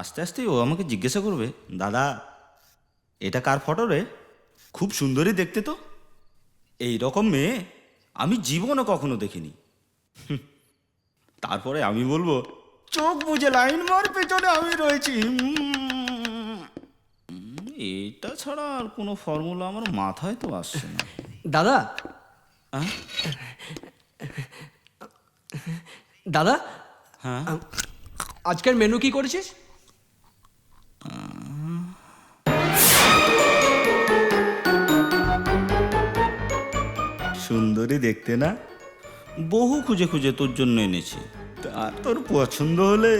আস্তে আস্তে ও আমাকে জিজ্ঞাসা করবে, দাদা এটা কার ফটো রে? খুব সুন্দরী দেখতে তো। এই রকম মেয়ে আমি জীবনে কখনো দেখিনি। তারপরে আমি বলবো, চোখ বুজে লাইন মার, পেছনে আমি রয়েছি। এটা ছাড়া আর কোনো ফর্মুলা আমার মাথায় তো আসছে না। দাদা, হ্যাঁ দাদা, হ্যাঁ, আজকের মেনু কি করেছিস? সুন্দরী দেখতে না, বহু খুঁজে খুঁজে তোর জন্য এনেছি। তা তোর পছন্দ হলে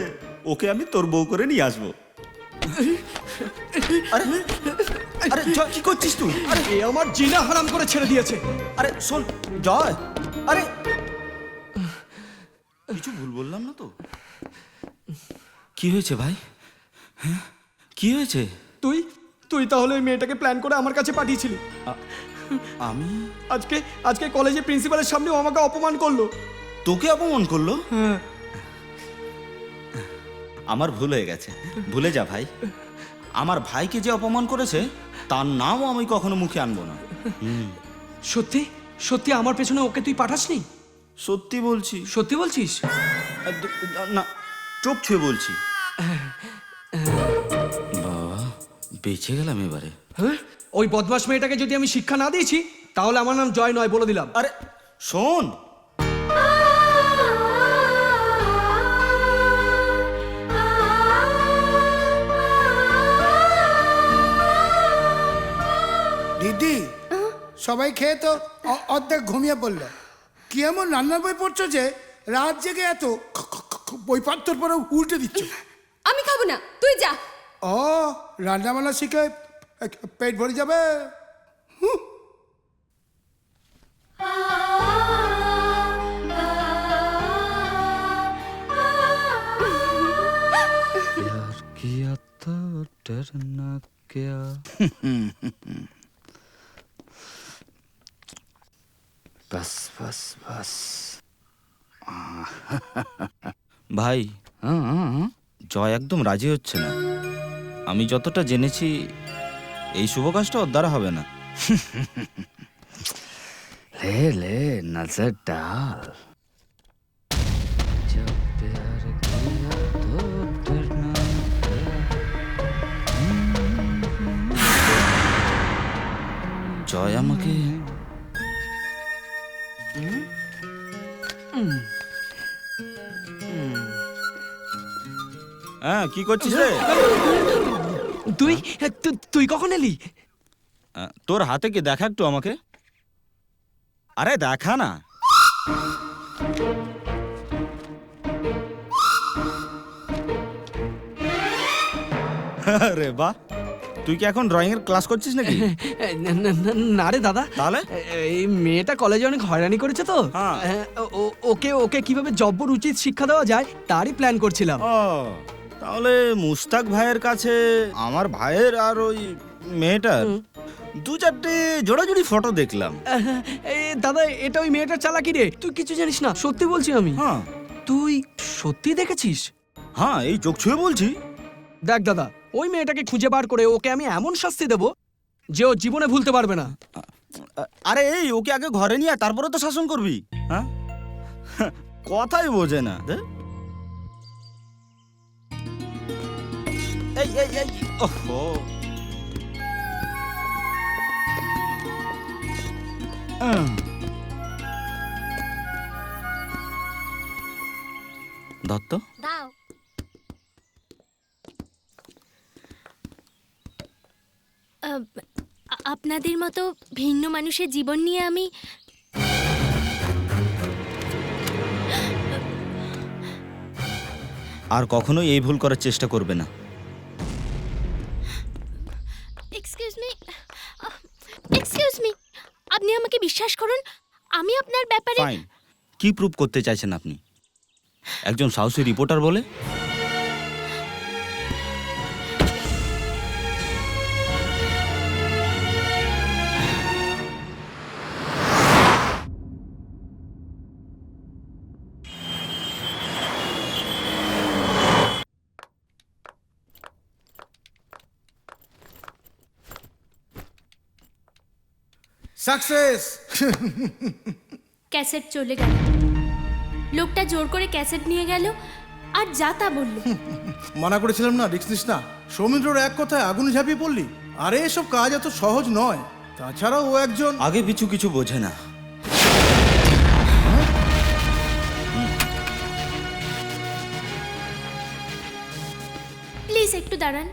ওকে আমি তোর বউ করে নিয়ে আসবো। আরে আরে জয়, কি করছিস তুই? আরে এ আমার জিনা হারাম করে ছেড়ে দিয়েছে। আরে শোন জয়, আরে কিছু ভুল বললাম না তো? কি হয়েছে ভাই? হ্যাঁ কি হয়েছে? তুই তুই তাহলে ওই মেয়েটাকে প্ল্যান করে আমার কাছে পাঠিয়েছিলি? আমি? আজকে আজকে কলেজে প্রিন্সিপালের সামনে ও আমাকে অপমান করলো। তোকে অপমান করলো? হ্যাঁ। আমার ভুল হয়ে গেছে, ভুলে যা ভাই। আমার ভাইকে যে অপমান করেছে তার নামও আমি কখনো মুখে আনবো না। সত্যি সত্যি আমার পেছনে ওকে তুই পাঠাসনি? সত্যি বলছি। সত্যি বলছিস? না, চোখ ছুঁয়ে বলছি। বাবা, বেঁচে গেলাম এবারে। হ্যাঁ, ওই বদমাস মেয়েটাকে যদি আমি শিক্ষা না দিয়েছি তাহলে আমার নাম জয় নয়, বলে দিলাম। আরে শোন, দিদি সবাই খেয়ে তো অর্ধেক ঘুমিয়ে পড়লো। কি এমন রান্নার বই পড়ছো যে রাত জেগে এত বই পাত্তর পরে উল্টে দিচ্ছ? আমি খাবো না, তুই যা। ও, রান্না বান্না শিখে পেট ভরে যাবে। प्यार किया तो डरना क्या। बस बस बस। ভাই हाँ हाँ हाँ। জয় একদম রাজি হচ্ছে না। আমি যতটা জেনেছি এই শুভ কাজটা ওর দ্বারা হবে না। ले ले नजर डाल। जब प्यार किया तो डरना क्या। জয় আমাকে হ্যাঁ, কি করছিস রে? তুই তুই কখন এলি? তোর হাতে কি দেখা একটু আমাকে। আরে দেখা না। আরে বাহ, তুই কি এখন ড্রয়িং এর ক্লাস করছিস নাকি? না রে দাদা, তাহলে? এই মেয়েটা কলেজে অনেক হয়রানি করেছে তো। হ্যাঁ। ওকে ওকে কিভাবে জব্বর উচিত শিক্ষা দেওয়া যায় তারই প্ল্যান করছিলাম। ও, তাহলে মুস্তাক ভাইয়ের কাছে আমার ভাইয়ের আর ওই মেয়েটার দু চারটে জোড়াজুড়ি ফটো দেখলাম। দাদা, এটা ওই মেয়েটার চালাকি রে, তুই কিছু জানিস না, সত্যি বলছি আমি। হ্যাঁ তুই সত্যি দেখেছিস? হ্যাঁ, এই চোখ ছুঁয়ে বলছি। দেখ দাদা, ওই মেয়েটাকে খুঁজে বার করে ওকে আমি এমন শাস্তি দেব যে ও জীবনে ভুলতে পারবে না। আরে এই, ওকে আগে ঘরে নিয়ে আয়, তারপরে তো শাসন করবি। হ্যাঁ, কথাই বোঝে না। এই এই এই, ওহো, দত্ত, দাও। আপনাদের মতো ভিন্ন মানুষের জীবন নিয়ে আমি আর কখনোই এই ভুল করার চেষ্টা করবে না। এক্সকিউজ মি, আপনি আমাকে বিশ্বাস করুন, আমি আপনার ব্যাপারে ফাইন, কি প্রুভ করতে চাইছেন আপনি? একজন সাহসী রিপোর্টার বলে? সাকসেস। ক্যাসেট চলে গেল। লোকটা জোর করে ক্যাসেট নিয়ে গেল আর যা তা বলল। মানা করেছিলাম না, রিক্স নিস না। সৌমিত্রর এক কথায় আগুন ঝাঁপিয়ে পড়লি। আরে এসব কাজ এত সহজ নয়। তাছাড়া ও একজন আগে পিছু কিছু বোঝে না। প্লিজ একটু দাঁড়ান,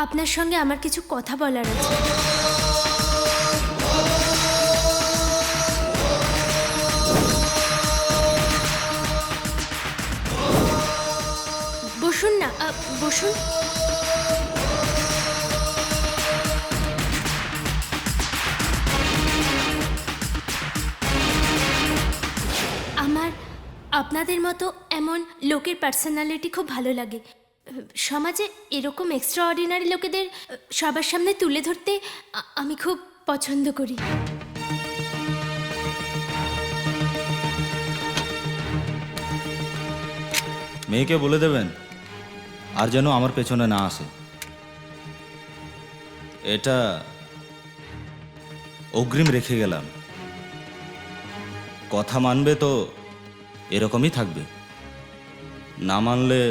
আপনার সঙ্গে আমার কিছু কথা বলার আছে। বসুন না, বসুন। আমার আপনাদের মতো এমন লোকের পার্সোনালিটি খুব ভালো লাগে। সমাজে এরকম এক্সট্রা অর্ডিনারি লোকেদের সবার সামনে তুলে ধরতে আমি খুব পছন্দ করি। মেয়েকে বলে দেবেন আর যেন আমার পেছনে না আসে। এটা অগ্রিম রেখে গেলাম। কথা মানবে তো এরকমই থাকবে, না মানলে